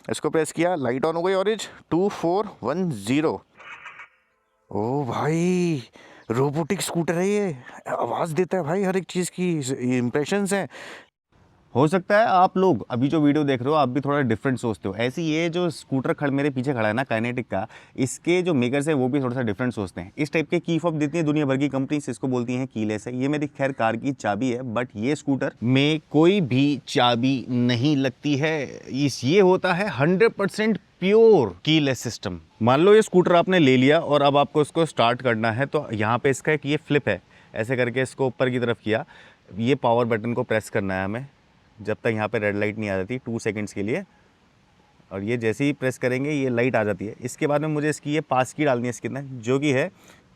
इसको प्रेस किया, light on हो गई ऑरेंज, 2410। ओ भाई, रोबोटिक स्कूटर है ये, आवाज़ देता है भाई हर एक चीज़ की, इम्प्रेशंस हैं। हो सकता है आप लोग अभी जो वीडियो देख रहे हो आप भी थोड़ा डिफरेंट सोचते हो। ऐसे ये जो स्कूटर मेरे पीछे खड़ा है ना काइनेटिक का, इसके जो मेकर्स है वो भी थोड़ा सा डिफरेंट सोचते हैं। इस टाइप के की फॉब देती है दुनिया भर की कंपनी, इसको बोलती हैं कीलेस है। ये मेरी खैर कार की चाबी है, बट ये स्कूटर में कोई भी चाबी नहीं लगती है। ये होता है 100% प्योर कीलेस सिस्टम। मान लो ये स्कूटर आपने ले लिया और अब आपको इसको स्टार्ट करना है, तो यहाँ पे इसका एक ये फ्लिप है, ऐसे करके इसको ऊपर की तरफ किया, ये पावर बटन को प्रेस करना है हमें जब तक यहाँ पे रेड लाइट नहीं आ जाती 2 सेकंड्स के लिए, और ये जैसे ही प्रेस करेंगे ये लाइट आ जाती है। इसके बाद में मुझे इसकी ये पास की डालनी है इसके अंदर, जो कि है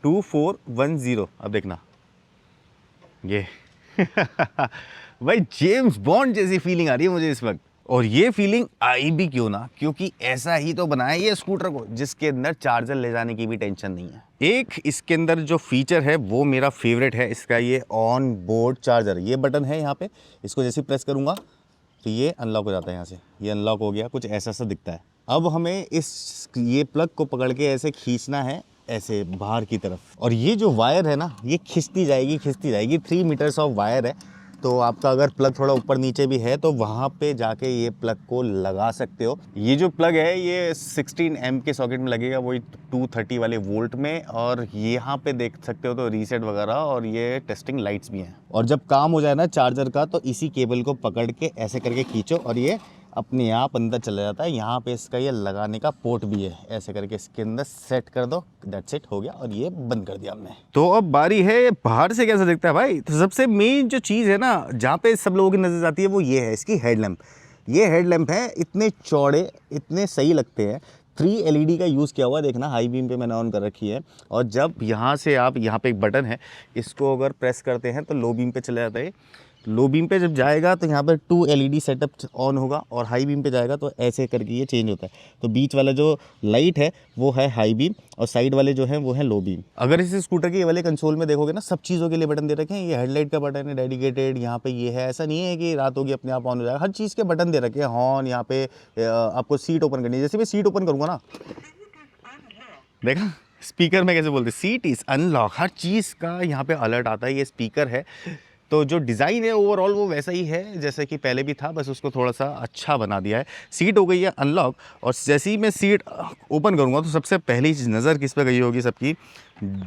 2410। अब देखना ये भाई जेम्स बॉन्ड जैसी फीलिंग आ रही है मुझे इस वक्त। और ये फीलिंग आई भी क्यों ना, क्योंकि ऐसा ही तो बनाया ये स्कूटर को जिसके अंदर चार्जर ले जाने की भी टेंशन नहीं है। एक इसके अंदर जो फीचर है वो मेरा फेवरेट है, इसका ये ऑन बोर्ड चार्जर। ये बटन है यहाँ पे, इसको जैसे प्रेस करूँगा तो ये अनलॉक हो जाता है। यहाँ से ये अनलॉक हो गया, कुछ ऐसा सा दिखता है। अब हमें ये प्लग को पकड़ के ऐसे खींचना है, ऐसे बाहर की तरफ, और ये जो वायर है ना ये खिंचती जाएगी 3 मीटर्स ऑफ वायर है। तो आपका अगर प्लग थोड़ा ऊपर नीचे भी है तो वहाँ पे जाके ये प्लग को लगा सकते हो। ये जो प्लग है ये 16 एम के सॉकेट में लगेगा, वही 230 वाले वोल्ट में, और यहाँ पे देख सकते हो तो रीसेट वगैरह और ये टेस्टिंग लाइट्स भी हैं। और जब काम हो जाए ना चार्जर का तो इसी केबल को पकड़ के ऐसे करके खींचो और ये अपने आप अंदर चला जाता है। यहाँ पे इसका ये लगाने का पोर्ट भी है, ऐसे करके इसके अंदर सेट कर दो, दैट्स इट, हो गया। और ये बंद कर दिया हमने। तो अब बारी है बाहर से कैसा दिखता है भाई। तो सबसे मेन जो चीज़ है ना जहाँ पे सब लोगों की नजर आती है वो ये है इसकी हेडलैम्प। ये हेडलैम्प है, इतने चौड़े, इतने सही लगते हैं। 3 LED का यूज़ किया हुआ, देखना हाई बीम पे मैंने ऑन कर रखी है। और जब यहाँ से आप, यहाँ पे एक बटन है, इसको अगर प्रेस करते हैं तो लो बीम पे चला जाता है। लो बीम पे जब जाएगा तो यहाँ पर 2 LED सेटअप ऑन होगा, और हाई बीम पे जाएगा तो ऐसे करके ये चेंज होता है। तो बीच वाला जो लाइट है वो है हाई बीम और साइड वाले जो हैं वो हैं लो बीम। अगर इस स्कूटर के ये वाले कंसोल में देखोगे ना, सब चीज़ों के लिए बटन दे रखे हैं। ये हेडलाइट का बटन है डेडिकेटेड, यहाँ पे ये है, ऐसा नहीं है कि रात होगी अपने आप ऑन हो जाएगा। हर चीज़ के बटन दे रखे हैं। हॉर्न, यहाँ पे आपको सीट ओपन करनी है, जैसे मैं सीट ओपन करूँगा ना, देखा स्पीकर में कैसे बोलते, सीट इज़ अनलॉक, हर चीज़ का यहाँ पे अलर्ट आता है। ये स्पीकर है, तो जो डिज़ाइन है ओवरऑल वो वैसा ही है जैसे कि पहले भी था, बस उसको थोड़ा सा अच्छा बना दिया है। सीट हो गई है अनलॉक, और जैसे ही मैं सीट ओपन करूँगा तो सबसे पहली नज़र किस पे गई होगी सबकी,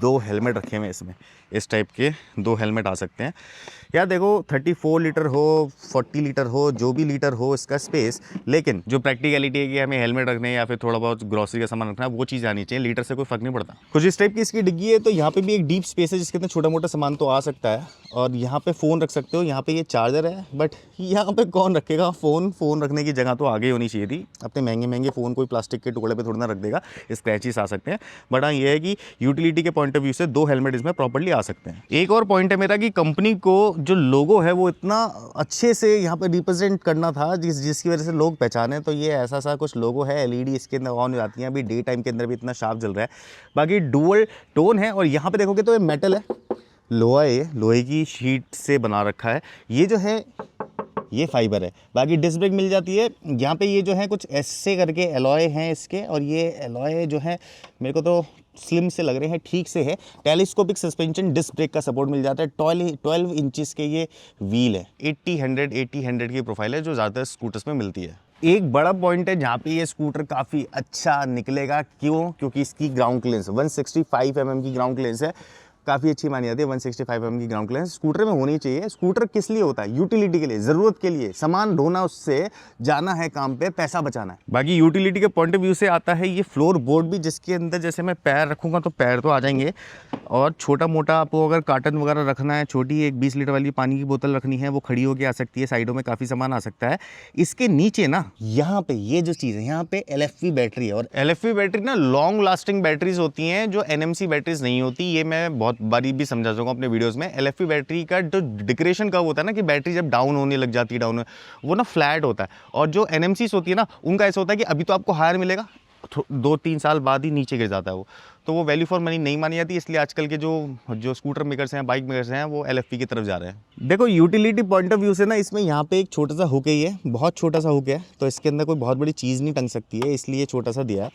2 हेलमेट रखे हुए हैं इसमें। इस टाइप के 2 हेलमेट आ सकते हैं। यार देखो 34 लीटर हो, 40 लीटर हो, जो भी लीटर हो इसका स्पेस, लेकिन जो प्रैक्टिकलिटी है कि हमें हेलमेट रखने हैं या फिर थोड़ा बहुत ग्रॉसरी का सामान रखना है, वो चीज़ आनी चाहिए। लीटर से कोई फर्क नहीं पड़ता। कुछ इस टाइप की इसकी डिग्गी है, तो यहाँ पे भी एक डीप स्पेस है जिसके अंदर छोटा मोटा सामान तो आ सकता है। और यहाँ पे फ़ोन रख सकते हो, यहाँ पे ये चार्जर है, बट यहाँ पे कौन रखेगा फ़ोन रखने की जगह तो आगे होनी चाहिए थी। अपने महंगे महंगे फ़ोन कोई प्लास्टिक के टुकड़े पे थोड़ा ना रख देगा, स्क्रैचेस आ सकते हैं। बट हाँ ये है कि यूटिलिटी के पॉइंट ऑफ व्यू से 2 हेलमेट इसमें प्रॉपर्ली आ सकते हैं। एक और पॉइंट है मेरा कि कंपनी को जो लोगो है वो इतना अच्छे से यहाँ पे रिप्रेजेंट करना था जिसकी वजह से लोग पहचाने। तो ये ऐसा सा कुछ लोगो है, LED इसके अंदर ऑन हो जाती हैं। अभी डे टाइम के अंदर भी इतना शार्प जल रहा है। बाकी डुअल टोन है, और यहाँ पे देखोगे तो ये मेटल है, लोहे की शीट से बना रखा है। ये जो है ये फाइबर है। बाकी डिस्क ब्रेक मिल जाती है। यहाँ पे ये जो है कुछ ऐसे करके एलॉय हैं इसके, और ये एलॉय जो है मेरे को तो स्लिम से लग रहे हैं, ठीक से है। टेलीस्कोपिक सस्पेंशन, डिस्क ब्रेक का सपोर्ट मिल जाता है। 12 इंचेस के ये व्हील है। 80-100 की प्रोफाइल है जो ज़्यादातर स्कूटर्स में मिलती है। एक बड़ा पॉइंट है जहाँ पे ये स्कूटर काफ़ी अच्छा निकलेगा, क्यों? क्योंकि इसकी ग्राउंड क्लियरेंस 165 mm की ग्राउंड क्लियरेंस है। काफ़ी अच्छी मानी जाती है 165 mm की ग्राउंड क्लियरेंस स्कूटर में होनी चाहिए। स्कूटर किस लिए होता है? यूटिलिटी के लिए, ज़रूरत के लिए, सामान ढोना, उससे जाना है काम पे, पैसा बचाना है। बाकी यूटिलिटी के पॉइंट ऑफ व्यू से आता है ये फ्लोर बोर्ड भी, जिसके अंदर जैसे मैं पैर रखूँगा तो पैर तो आ जाएंगे। और छोटा मोटा आपको अगर कार्टन वगैरह रखना है, छोटी एक 20 लीटर वाली पानी की बोतल रखनी है, वो खड़ी होकर आ सकती है। साइडों में काफ़ी सामान आ सकता है। इसके नीचे ना यहाँ पे ये जो चीज़ है, यहाँ पे LFP बैटरी है। और LFP बैटरी ना लॉन्ग लास्टिंग बैटरीज होती हैं जो NMC बैटरीज नहीं होती। ये मैं बहुत बारी भी समझा दूंगा अपने वीडियोस में। LFP बैटरी का जो डिक्रेशन कब होता है ना, कि बैटरी जब डाउन होने लग जाती है, वो ना फ्लैट होता है। और जो NMCs होती है ना, उनका ऐसा होता है कि अभी तो आपको हायर मिलेगा, 2-3 साल बाद ही नीचे गिर जाता है वो, तो वो वैल्यू फॉर मनी नहीं मानी जाती। इसलिए आजकल के जो स्कूटर मेकर्स हैं, बाइक मेकर्स हैं, वो LFP की तरफ जा रहे हैं। देखो यूटिलिटी पॉइंट ऑफ व्यू से ना, इसमें यहाँ पे एक छोटा सा हुक है, ये बहुत छोटा सा हुक है, तो इसके अंदर कोई बहुत बड़ी चीज़ नहीं टंग सकती है, इसलिए छोटा सा दिया है।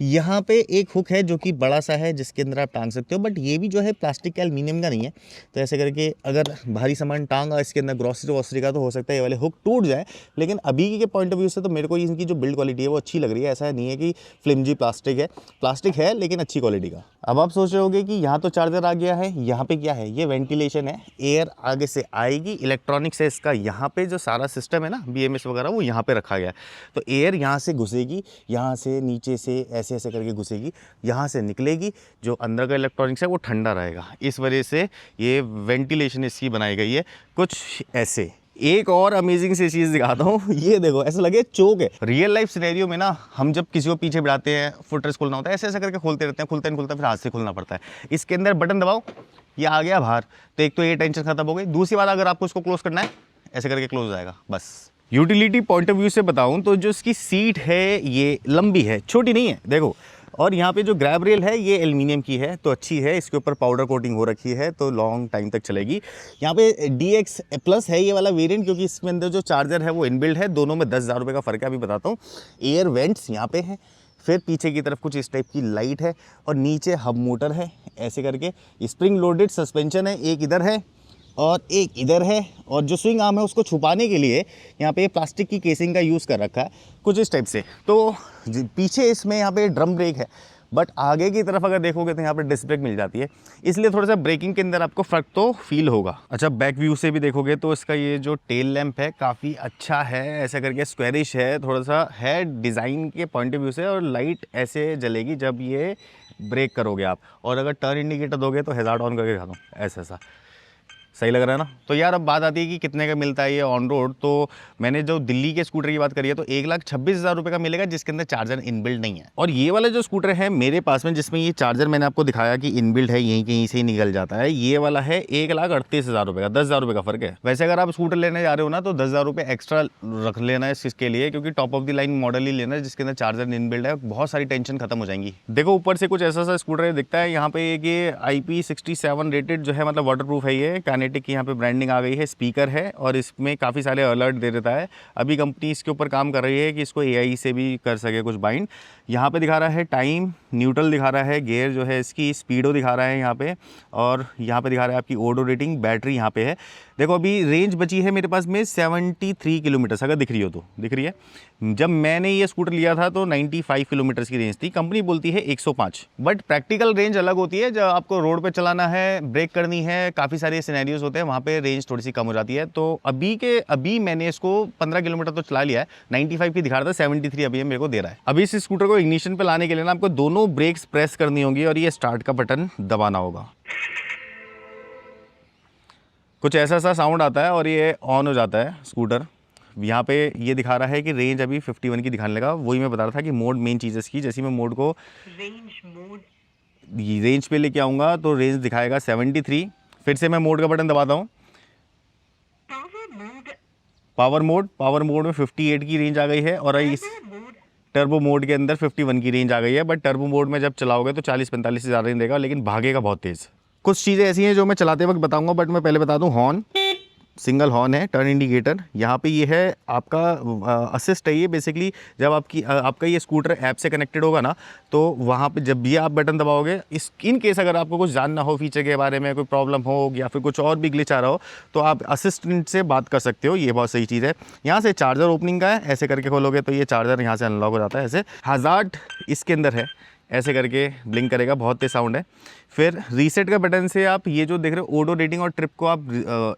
यहाँ पे एक हुक है जो कि बड़ा सा है, जिसके अंदर आप टांग सकते हो, बट ये भी जो है प्लास्टिक के, एल्यूमिनियम का नहीं है। तो ऐसे करके अगर भारी सामान टांगा इसके अंदर, ग्रॉसरी वॉसरी का, तो हो सकता है ये वाले हुक टूट जाए। लेकिन अभी के पॉइंट ऑफ व्यू से तो मेरे को इनकी जो बिल्ड क्वालिटी है वो अच्छी लग रही है। ऐसा नहीं है कि फ्लिमजी प्लास्टिक है लेकिन अच्छी क्वालिटी का। अब आप सोच रहे होगे कि यहाँ तो चार्जर आ गया है, यहाँ पे क्या है, ये वेंटिलेशन है, एयर आगे से आएगी, इलेक्ट्रॉनिक्स है इसका। यहाँ पे जो सारा सिस्टम है ना, BMS वगैरह, वो यहाँ पे रखा गया है। तो एयर यहाँ से घुसेगी, यहाँ से नीचे से ऐसे ऐसे करके घुसेगी, यहाँ से निकलेगी, जो अंदर का इलेक्ट्रॉनिक्स है वो ठंडा रहेगा। इस वजह से ये वेंटिलेशन इसकी बनाई गई है कुछ ऐसे। एक और अमेजिंग सी चीज़ दिखाता हूँ, ये देखो, ऐसा लगे चोक है। रियल लाइफ सिनेरियो में ना, हम जब किसी को पीछे बढ़ाते हैं, फुट रेस्ट खोलना होता है, ऐसे ऐसे करके खोलते रहते हैं, खुलता नहीं खुलता, फिर हाथ से खोलना पड़ता है। इसके अंदर बटन दबाओ, ये आ गया बाहर, तो एक तो ये टेंशन खत्म हो गई। दूसरी बात, अगर आपको इसको क्लोज करना है, ऐसे करके क्लोज हो जाएगा बस। यूटिलिटी पॉइंट ऑफ व्यू से बताऊँ तो जो इसकी सीट है ये लंबी है, छोटी नहीं है, देखो। और यहाँ पे जो ग्रैब रेल है ये एल्युमिनियम की है, तो अच्छी है, इसके ऊपर पाउडर कोटिंग हो रखी है, तो लॉन्ग टाइम तक चलेगी। यहाँ पे DX+ है ये वाला वेरिएंट, क्योंकि इसमें अंदर जो चार्जर है वो इनबिल्ड है। दोनों में 10,000 रुपये का फ़र्क है, अभी बताता हूँ। एयर वेंट्स यहाँ पे है, फिर पीछे की तरफ कुछ इस टाइप की लाइट है, और नीचे हब मोटर है, ऐसे करके। स्प्रिंग लोडेड सस्पेंशन है, एक इधर है और एक इधर है, और जो स्विंग आर्म है उसको छुपाने के लिए यहाँ पे प्लास्टिक की केसिंग का यूज़ कर रखा है, कुछ इस टाइप से। तो पीछे इसमें यहाँ पे ड्रम ब्रेक है, बट आगे की तरफ अगर देखोगे तो यहाँ पे डिस्क ब्रेक मिल जाती है, इसलिए थोड़ा सा ब्रेकिंग के अंदर आपको फ़र्क तो फील होगा। अच्छा, बैक व्यू से भी देखोगे तो इसका ये जो टेल लैंप है काफ़ी अच्छा है, ऐसा करके स्क्वेरिश है, थोड़ा सा है डिज़ाइन के पॉइंट ऑफ व्यू से, और लाइट ऐसे जलेगी जब ये ब्रेक करोगे आप। और अगर टर्न इंडिकेटर दोगे तो हैज़ार्ड ऑन करके दिखा दूँ, ऐसा सही लग रहा है ना। तो यार अब बात आती है कि कितने का मिलता है ये ऑन रोड। तो मैंने जो दिल्ली के स्कूटर की बात करी है तो 1,26,000 रुपये का मिलेगा, जिसके अंदर चार्जर इनबिल्ड नहीं है। और ये वाला जो स्कूटर है मेरे पास में, जिसमें ये चार्जर मैंने आपको दिखाया कि इनबिल्ड है, यहीं कहीं से ही निकल जाता है, ये वाला है 1,38,000 रुपये का, 10,000 रुपये का फ़र्क है। वैसे अगर आप स्कूटर लेने जा रहे हो ना तो 10,000 रुपये एक्स्ट्रा रख लेना है इसके लिए, क्योंकि top of the line model ही लेना है जिसके अंदर चार्जर इनबिल्ड है। बहुत सारी टेंशन खत्म हो जाएंगी। देखो ऊपर से कुछ ऐसा सा स्कूटर दिखता है, यहाँ पे एक ये IP67 रेटेड जो है, मतलब वाटर प्रूफ है ये। काइनेटिक की यहाँ पे ब्रांडिंग आ गई है, स्पीकर है, और इसमें काफ़ी सारे अलर्ट दे देता है। अभी कंपनी इसके ऊपर काम कर रही है कि इसको AI से भी कर सके कुछ बाइंड। यहाँ पे दिखा रहा है टाइम, न्यूट्रल दिखा रहा है, गियर जो है इसकी, स्पीडो दिखा रहा है यहाँ पे, और यहाँ पे दिखा रहा है आपकी ओडो रेटिंग, बैटरी यहाँ पे है। देखो अभी रेंज बची है मेरे पास में 73 किलोमीटर, अगर दिख रही हो तो दिख रही है। जब मैंने ये स्कूटर लिया था तो 95 किलोमीटर की रेंज थी, कंपनी बोलती है 105, बट प्रैक्टिकल रेंज अलग होती है। जब आपको रोड पे चलाना है, ब्रेक करनी है, काफ़ी सारे सिनेरियोज होते हैं, वहाँ पे रेंज थोड़ी सी कम हो जाती है। तो अभी मैंने इसको 15 किलोमीटर तो चला लिया है, 95 की दिखा रहा था, 73 अभी मेरे को दे रहा है। अभी इस स्कूटर को इग्निशन पे लाने के लिए ना आपको दोनों ब्रेक्स प्रेस करनी होगी और ये स्टार्ट का बटन दबाना होगा। कुछ ऐसा सा साउंड आता है और ये ऑन हो जाता है स्कूटर। यहाँ पे ये दिखा रहा है कि रेंज अभी 51 की दिखाने लगा। वही मैं बता रहा था कि मोड मेन चीज़ इसकी, जैसे मैं मोड को रेंज पे लेके आऊँगा तो रेंज दिखाएगा 73। फिर से मैं मोड का बटन दबाता हूँ, पावर मोड में 58 की रेंज आ गई है, और इस टर्बो मोड के अंदर 51 की रेंज आ गई है। बट टर्बो मोड में जब चलाओगे तो 40-45 से ज़्यादा रेंज देगा, लेकिन भागेगा बहुत तेज़। कुछ चीज़ें ऐसी हैं जो मैं चलाते वक्त बताऊंगा, बट मैं पहले बता दूं, हॉर्न सिंगल हॉर्न है, टर्न इंडिकेटर यहाँ पे ये है आपका असिस्ट है। ये बेसिकली जब आपका ये स्कूटर ऐप से कनेक्टेड होगा ना, तो वहाँ पे जब भी आप बटन दबाओगे, इन केस अगर आपको कुछ जानना हो फीचर के बारे में, कोई प्रॉब्लम हो या फिर कुछ और भी ग्लिच आ रहा हो, तो आप असिस्टेंट से बात कर सकते हो। ये बहुत सही चीज़ है। यहाँ से चार्जर ओपनिंग का है, ऐसे करके खोलोगे तो ये चार्जर यहाँ से अनलॉक हो जाता है। ऐसे हैज़ार्ड इसके अंदर है, ऐसे करके ब्लिंक करेगा, बहुत तेज साउंड है। फिर रीसेट का बटन से आप ये जो देख रहे हो ओडो रेटिंग और ट्रिप को आप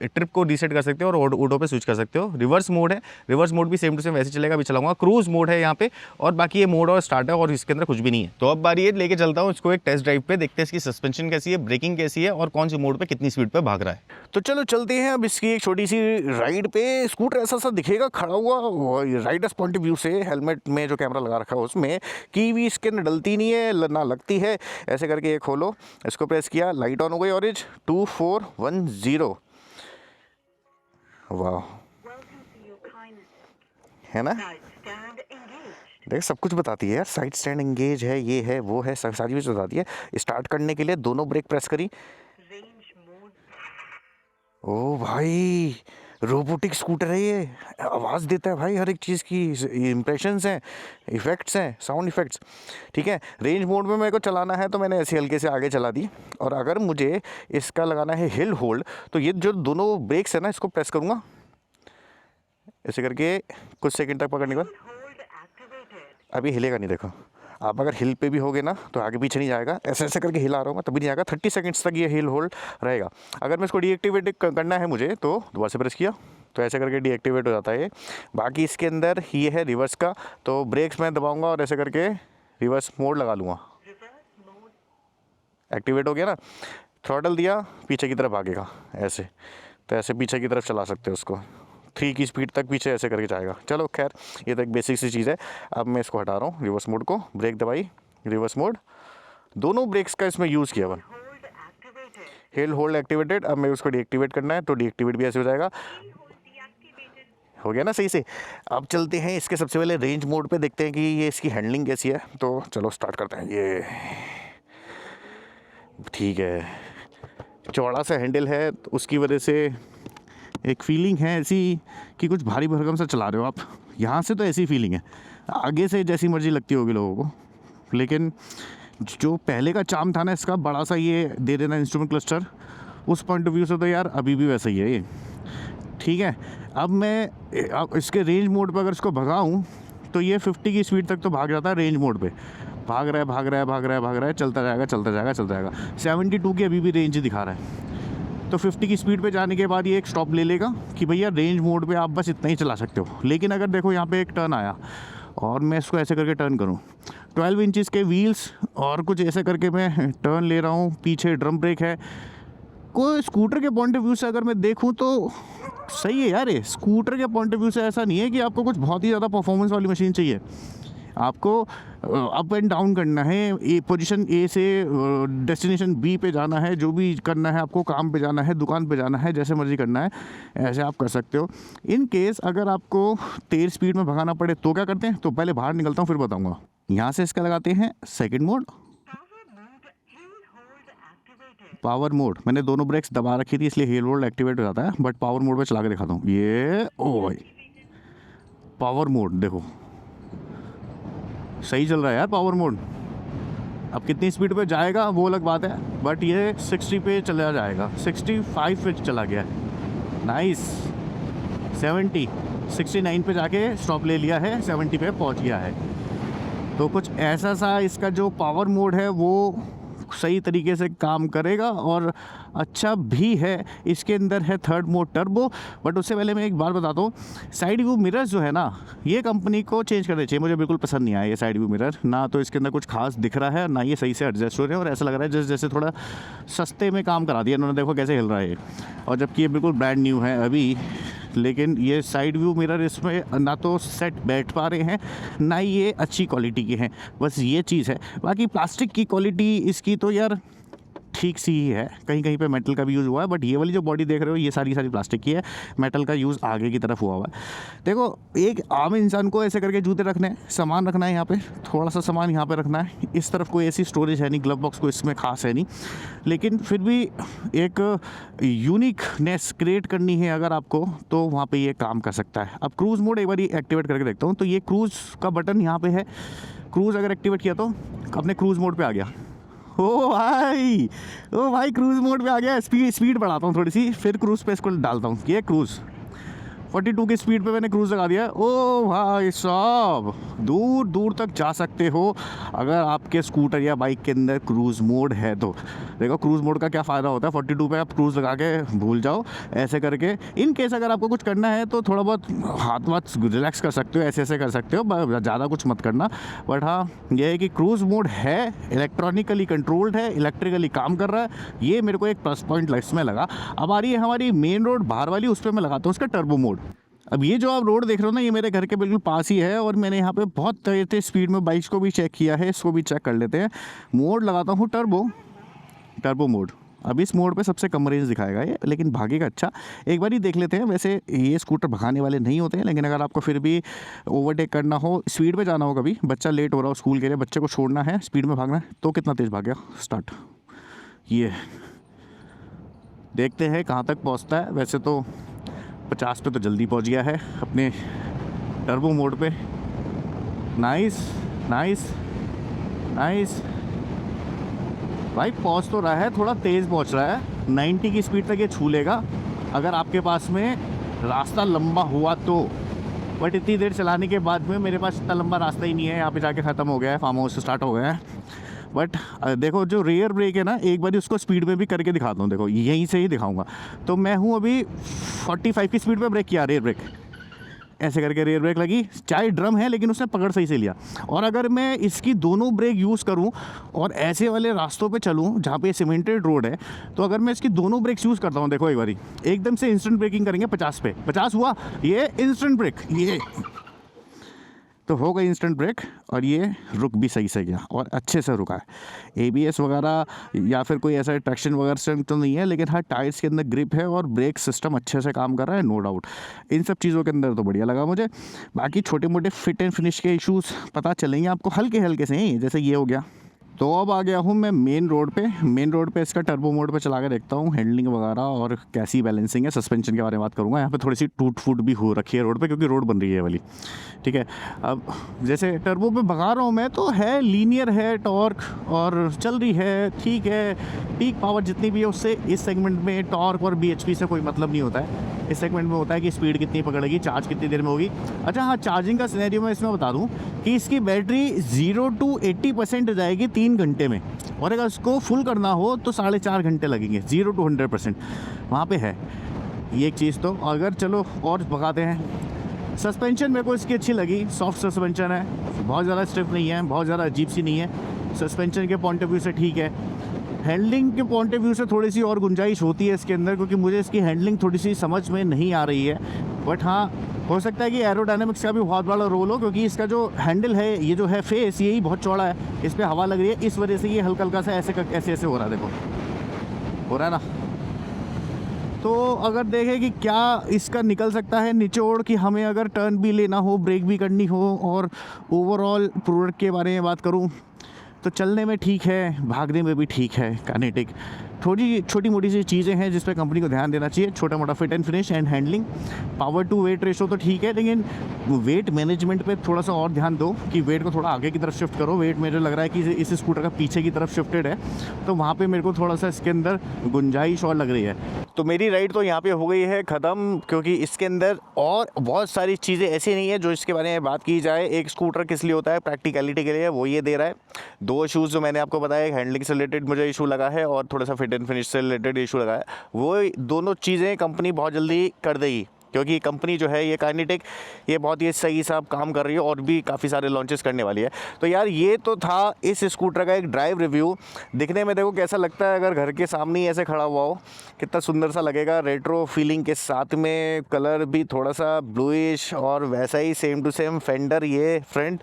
ट्रिप को रीसेट कर सकते हो और ओडो पे स्विच कर सकते हो। रिवर्स मोड है, रिवर्स मोड भी सेम टू सेम वैसे चलेगा, अभी चलाऊंगा। क्रूज मोड है यहाँ पे, और बाकी ये मोड और स्टार्ट है, और इसके अंदर कुछ भी नहीं है। तो अब बारी है लेके चलता हूँ इसको एक टेस्ट ड्राइव पे, देखते हैं इसकी सस्पेंशन कैसी है, ब्रेकिंग कैसी है, और कौन सी मोड पे कितनी स्पीड पे भाग रहा है। तो चलो चलते हैं अब इसकी एक छोटी सी राइड पे। स्कूटर ऐसा सा दिखेगा खड़ा हुआ राइडर्स पॉइंट ऑफ व्यू से, हेलमेट में जो कैमरा लगा रखा है उसमें, की भी इसके अंदर डलती नहीं है ना लगती है। ऐसे करके ये खोलो, इसको प्रेस किया, लाइट ऑन हो गई, ऑरेंज 2410, वाह, है ना। देख सब कुछ बताती है यार, साइड स्टैंड एंगेज है, ये है वो है, सारी चीज़ बताती है। स्टार्ट करने के लिए दोनों ब्रेक प्रेस करी। ओ भाई, रोबोटिक स्कूटर है ये, आवाज़ देता है भाई हर एक चीज़ की, इम्प्रेशंस हैं, इफ़ेक्ट्स हैं, साउंड इफ़ेक्ट्स। ठीक है, रेंज मोड में मेरे को चलाना है तो मैंने ऐसे हल्के से आगे चला दी। और अगर मुझे इसका लगाना है हिल होल्ड, तो ये जो दोनों ब्रेक्स है ना, इसको प्रेस करूँगा ऐसे करके कुछ सेकंड तक पकड़ने के बाद अभी हिलेगा नहीं। देखो आप अगर हिल पे भी होगे ना तो आगे पीछे नहीं जाएगा, ऐसे ऐसे करके हिला रहा हूँ मैं तभी नहीं जाएगा। 30 सेकंड्स तक ये हिल होल्ड रहेगा। अगर मैं इसको डीएक्टिवेट करना है मुझे तो दोबारा से प्रेस किया तो ऐसे करके डीएक्टिवेट हो जाता है ये। बाकी इसके अंदर ये है रिवर्स का, तो ब्रेक्स मैं दबाऊँगा और ऐसे करके रिवर्स मोड लगा लूँगा, एक्टिवेट हो गया ना। थ्रॉटल दिया, पीछे की तरफ भागेगा ऐसे, तो ऐसे पीछे की तरफ चला सकते हो उसको, 3 की स्पीड तक पीछे ऐसे करके जाएगा। चलो खैर ये तो एक बेसिक सी चीज़ है। अब मैं इसको हटा रहा हूँ रिवर्स मोड को, ब्रेक दबाई, रिवर्स मोड, दोनों ब्रेक्स का इसमें यूज़ किया हुआ। Hill hold activated. अब मैं उसको डीएक्टिवेट करना है तो डीएक्टिवेट भी ऐसे हो जाएगा। हो गया ना सही से। अब चलते हैं इसके सबसे पहले रेंज मोड पे, देखते हैं कि ये इसकी हैंडलिंग कैसी है। तो चलो स्टार्ट करते हैं। ये ठीक है, चौड़ा सा हैंडल है तो उसकी वजह से एक फीलिंग है ऐसी कि कुछ भारी भरकम सा चला रहे हो आप। यहाँ से तो ऐसी फीलिंग है, आगे से जैसी मर्जी लगती होगी लोगों को, लेकिन जो पहले का चार्म था ना इसका, बड़ा सा ये दे देना इंस्ट्रूमेंट क्लस्टर, उस पॉइंट ऑफ व्यू से तो यार अभी भी वैसा ही है ये। ठीक है, अब मैं इसके रेंज मोड पर अगर इसको भगाऊँ तो ये 50 की स्पीड तक तो भाग जाता है रेंज मोड पे। भाग रहा है भाग रहा है भाग रहा है भाग रहा है, चलता जाएगा चलता जाएगा चलता जाएगा। 72 की अभी भी रेंज दिखा रहा है। तो 50 की स्पीड पे जाने के बाद ये एक स्टॉप ले लेगा कि भैया रेंज मोड पे आप बस इतना ही चला सकते हो। लेकिन अगर देखो यहाँ पे एक टर्न आया और मैं इसको ऐसे करके टर्न करूँ, 12 इंचज़ के व्हील्स और कुछ ऐसे करके मैं टर्न ले रहा हूँ, पीछे ड्रम ब्रेक है। कोई स्कूटर के पॉइंट ऑफ व्यू से अगर मैं देखूँ तो सही है यार। ये स्कूटर के पॉइंट ऑफ व्यू से ऐसा नहीं है कि आपको कुछ बहुत ही ज़्यादा परफॉर्मेंस वाली मशीन चाहिए। आपको अप एंड डाउन करना है, ए पोजीशन ए से डेस्टिनेशन बी पे जाना है, जो भी करना है आपको, काम पे जाना है, दुकान पे जाना है, जैसे मर्जी करना है ऐसे आप कर सकते हो। इन केस अगर आपको तेज़ स्पीड में भगाना पड़े तो क्या करते हैं, तो पहले बाहर निकलता हूँ फिर बताऊँगा। यहाँ से इसका लगाते हैं सेकेंड मोड, पावर मोड। मैंने दोनों ब्रेक्स दबा रखी थी इसलिए हिल होल्ड एक्टिवेट हो जाता है, बट पावर मोड पे चला के दिखाता हूँ। ये ओ भाई, पावर मोड देखो सही चल रहा है यार पावर मोड। अब कितनी स्पीड पे जाएगा वो अलग बात है, बट ये 60 पे चला जाएगा, 65 पे चला गया है, नाइस। 70 69 पे जाके स्टॉप ले लिया है, 70 पे पहुंच गया है। तो कुछ ऐसा सा इसका जो पावर मोड है वो सही तरीके से काम करेगा और अच्छा भी है। इसके अंदर है थर्ड मोड टर्बो। बट उससे पहले मैं एक बात बताता हूँ, साइड व्यू मिरर्स जो है ना, ये कंपनी को चेंज करने चाहिए। मुझे बिल्कुल पसंद नहीं आया ये साइड व्यू मिरर, ना तो इसके अंदर कुछ खास दिख रहा है, ना ये सही से एडजस्ट हो रहे हैं, और ऐसा लग रहा है जैसे जैसे थोड़ा सस्ते में काम करा दिया इन्होंने। देखो कैसे हिल रहा है ये, और जबकि ये बिल्कुल ब्रांड न्यू है अभी। लेकिन ये साइड व्यू मिरर इसमें ना तो सेट बैठ पा रहे हैं, ना ही ये अच्छी क्वालिटी के हैं, बस ये चीज़ है। बाकी प्लास्टिक की क्वालिटी इसकी तो यार ठीक सी ही है, कहीं कहीं पे मेटल का भी यूज़ हुआ है, बट ये वाली जो बॉडी देख रहे हो ये सारी प्लास्टिक की है, मेटल का यूज़ आगे की तरफ हुआ हुआ है। देखो एक आम इंसान को ऐसे करके जूते रखने हैं, सामान रखना है, यहाँ पे थोड़ा सा सामान यहाँ पे रखना है, इस तरफ कोई ऐसी स्टोरेज है नहीं, ग्लव बॉक्स कोई इसमें खास है नहीं, लेकिन फिर भी एक यूनिकनेस क्रिएट करनी है अगर आपको, तो वहाँ पे ये काम कर सकता है। अब क्रूज़ मोड एक बार एक्टिवेट करके देखता हूँ। तो ये क्रूज़ का बटन यहाँ पे है, क्रूज़ अगर एक्टिवेट किया तो अपने क्रूज़ मोड पे आ गया। ओ भाई क्रूज़ मोड पे आ गया। स्पीड बढ़ाता हूँ थोड़ी सी, फिर क्रूज़ पे इसको डालता हूँ। ये क्रूज़ 42 की स्पीड पे मैंने क्रूज़ लगा दिया। ओ भाई साहब, दूर दूर तक जा सकते हो अगर आपके स्कूटर या बाइक के अंदर क्रूज़ मोड है तो। देखो क्रूज़ मोड का क्या फ़ायदा होता है, 42 पे आप क्रूज़ लगा के भूल जाओ ऐसे करके। इन केस अगर आपको कुछ करना है तो थोड़ा बहुत हाथ वाथ रिलैक्स कर सकते हो, ऐसे कर सकते हो, ज़्यादा कुछ मत करना। बट हाँ ये है कि क्रूज़ मोड है, इलेक्ट्रॉनिकली कंट्रोल्ड है, इलेक्ट्रिकली काम कर रहा है, ये मेरे को एक प्लस पॉइंट इसमें लगा। अब आ रही है हमारी मेन रोड बाहर वाली, उस पर मैं लगाता हूँ उसका टर्बो मोड। अब ये जो आप रोड देख रहे हो ना, ये मेरे घर के बिल्कुल पास ही है, और मैंने यहाँ पे बहुत तेज स्पीड में बाइक्स को भी चेक किया है, इसको भी चेक कर लेते हैं। मोड लगाता हूँ टर्बो मोड। अभी इस मोड पे सबसे कम रेंज दिखाएगा ये, लेकिन भागेगा अच्छा। एक बार ही देख लेते हैं। वैसे ये स्कूटर भगाने वाले नहीं होते हैं, लेकिन अगर आपको फिर भी ओवरटेक करना हो, स्पीड पे जाना हो, कभी बच्चा लेट हो रहा हो स्कूल के लिए, बच्चे को छोड़ना है, स्पीड में भागना है, तो कितना तेज़ भागेगा। स्टार्ट। ये देखते हैं कहाँ तक पहुँचता है। वैसे तो 50 पे तो जल्दी पहुँच गया है अपने टर्बो मोड पे। नाइस नाइस नाइस भाई, पहुँच तो रहा है, थोड़ा तेज़ पहुँच रहा है। 90 की स्पीड तक ये छू लेगा अगर आपके पास में रास्ता लंबा हुआ तो। बट इतनी देर चलाने के बाद में मेरे पास इतना लंबा रास्ता ही नहीं है। यहाँ पे जाके ख़त्म हो गया है, फार्म हाउस से स्टार्ट हो गया है। बट देखो जो रियर ब्रेक है ना, एक बार उसको स्पीड में भी करके दिखाता हूँ। देखो यहीं से ही दिखाऊंगा। तो मैं हूँ अभी 45 की स्पीड पे ब्रेक किया, रियर ब्रेक ऐसे करके रियर ब्रेक लगी। चाहे ड्रम है लेकिन उसने पकड़ सही से लिया। और अगर मैं इसकी दोनों ब्रेक यूज़ करूं और ऐसे वाले रास्तों पे चलूं जहां पे सीमेंटेड रोड है, तो अगर मैं इसकी दोनों ब्रेक्स यूज़ करता हूं, देखो एक बारी एकदम से इंस्टेंट ब्रेकिंग करेंगे 50 पे, 50 हुआ, ये इंस्टेंट ब्रेक, ये तो हो गई इंस्टेंट ब्रेक। और ये रुक भी सही से गया और अच्छे से रुका है। एबीएस वगैरह या फिर कोई ऐसा ट्रैक्शन वगैरह तो नहीं है, लेकिन हाँ टायर्स के अंदर ग्रिप है और ब्रेक सिस्टम अच्छे से काम कर रहा है, नो डाउट। इन सब चीज़ों के अंदर तो बढ़िया लगा मुझे। बाकी छोटे मोटे फिट एंड फिनिश के इश्यूज़ पता चलेंगे आपको हल्के हल्के से ही, जैसे ये हो गया। तो अब आ गया हूँ मैं मेन रोड पे इसका टर्बो मोड पे चला के देखता हूँ हैंडलिंग वगैरह और कैसी बैलेंसिंग है। सस्पेंशन के बारे में बात करूँगा। यहाँ पे थोड़ी सी टूट फूट भी हो रखी है रोड पे, क्योंकि रोड बन रही है वाली, ठीक है। अब जैसे टर्बो पे भगा रहा हूँ मैं, तो है लीनियर है टॉर्क और चल रही है, ठीक है। पीक पावर जितनी भी है उससे इस सेगमेंट में टॉर्क और BHP से कोई मतलब नहीं होता है। इस सेगमेंट में होता है कि स्पीड कितनी पकड़ेगी, चार्ज कितनी देर में होगी। अच्छा हाँ, चार्जिंग का सिनेरियो मैं इसमें बता दूँ कि इसकी बैटरी 0 to 80% हो जाएगी 3 घंटे में, और अगर इसको फुल करना हो तो 4.5 घंटे लगेंगे 0 to 100%, वहाँ पे है ये एक चीज़। तो अगर चलो और भगाते हैं। सस्पेंशन मेरे को इसकी अच्छी लगी, सॉफ्ट सस्पेंशन है, बहुत ज़्यादा स्टिफ नहीं है, बहुत ज़्यादा अजीब सी नहीं है। सस्पेंशन के पॉइंट ऑफ व्यू से ठीक है। हैंडलिंग के पॉइंट ऑफ व्यू से थोड़ी सी और गुंजाइश होती है इसके अंदर, क्योंकि मुझे इसकी हैंडलिंग थोड़ी सी समझ में नहीं आ रही है। बट हाँ, हो सकता है कि एरोडायनेमिक्स का भी बहुत बड़ा रोल हो, क्योंकि इसका जो हैंडल है, ये जो है फेस, यही बहुत चौड़ा है, इस पर हवा लग रही है, इस वजह से ये हल्का हल्का सा ऐसे हो रहा है। देखो हो रहा है ना। तो अगर देखें कि क्या इसका निकल सकता है निचोड़, कि हमें अगर टर्न भी लेना हो, ब्रेक भी करनी हो, और ओवरऑल प्रोडक्ट के बारे में बात करूँ तो चलने में ठीक है, भागने में भी ठीक है। काइनेटिक थोड़ी छोटी मोटी सी चीज़ें हैं जिस पे कंपनी को ध्यान देना चाहिए। छोटा मोटा fit and finish and handling, power to weight ratio तो ठीक है, लेकिन वेट मैनेजमेंट पे थोड़ा सा और ध्यान दो कि वेट को थोड़ा आगे की तरफ शिफ्ट करो। वेट मेरे लग रहा है कि इस स्कूटर का पीछे की तरफ शिफ्टेड है, तो वहाँ पे मेरे को थोड़ा सा इसके अंदर गुंजाइश और लग रही है। तो मेरी राइड तो यहाँ पे हो गई है ख़त्म, क्योंकि इसके अंदर और बहुत सारी चीज़ें ऐसी नहीं है जो इसके बारे में बात की जाए। एक स्कूटर किस लिए होता है, प्रैक्टिकलिटी के लिए, वो ये दे रहा है। 2 इशूज़ जो मैंने आपको बताया, हैंडलिंग से रिलेटेड मुझे इशू लगा है और थोड़ा सा फिट एंड फिनिश से रिलेटेड इशू लगा है। वो दोनों चीज़ें कंपनी बहुत जल्दी कर देगी, क्योंकि कंपनी जो है ये काइनेटिक, ये बहुत ही सही साहब काम कर रही है और भी काफ़ी सारे लॉन्चेस करने वाली है। तो यार ये तो था इस स्कूटर का एक ड्राइव रिव्यू। दिखने में देखो कैसा लगता है, अगर घर के सामने ही ऐसे खड़ा हुआ हो, कितना सुंदर सा लगेगा, रेट्रो फीलिंग के साथ में। कलर भी थोड़ा सा ब्लूइश और वैसा ही सेम टू सेम फेंडर ये फ्रंट,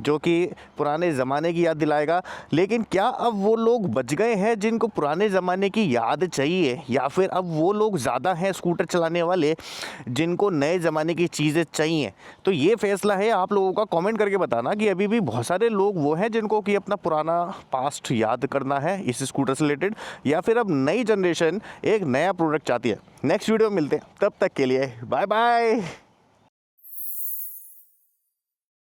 जो कि पुराने ज़माने की याद दिलाएगा। लेकिन क्या अब वो लोग बच गए हैं जिनको पुराने ज़माने की याद चाहिए, या फिर अब वो लोग ज़्यादा हैं स्कूटर चलाने वाले जिनको नए ज़माने की चीज़ें चाहिए? तो ये फ़ैसला है आप लोगों का। कमेंट करके बताना कि अभी भी बहुत सारे लोग वो हैं जिनको कि अपना पुराना पास्ट याद करना है इस स्कूटर से रिलेटेड, या फिर अब नई जनरेशन एक नया प्रोडक्ट चाहती है। नेक्स्ट वीडियो में मिलते हैं, तब तक के लिए बाय बाय।